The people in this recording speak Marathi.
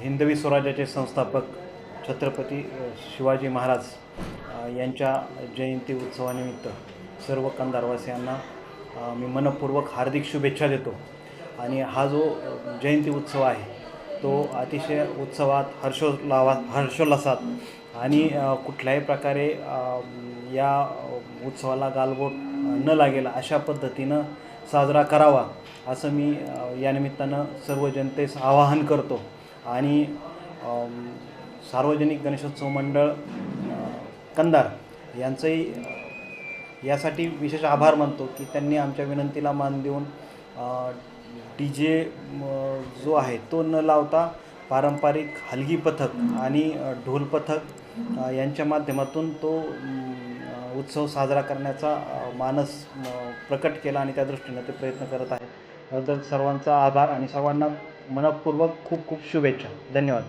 हिंदवी स्वराज्याचे संस्थापक छत्रपती शिवाजी महाराज यांच्या जयंती उत्सवानिमित्त सर्व कंधारवासियांना मी मनपूर्वक हार्दिक शुभेच्छा देतो. आणि हा जो जयंती उत्सव आहे तो अतिशय उत्सवात हर्षोल्लासात आणि कुठल्याही प्रकारे या उत्सवाला गालबोट न लागेल अशा पद्धतीनं साजरा करावा असं मी या निमित्तानं सर्व जनतेस आवाहन करतो. आणि सार्वजनिक गणेशोत्सव मंडळ कंधार यांचंही यासाठी विशेष आभार मानतो की त्यांनी आमच्या विनंतीला मान देऊन DJ जो आहे तो न लावता पारंपरिक हलगी पथक आणि ढोल पथक यांच्या माध्यमातून तो उत्सव साजरा करण्याचा मानस प्रकट केला आणि त्या दृष्टीने ते प्रयत्न करत आहेत. त्याबद्दल सर्वांचा आभार आणि सर्वांना मनपूर्वक खूप खूप शुभेच्छा. धन्यवाद.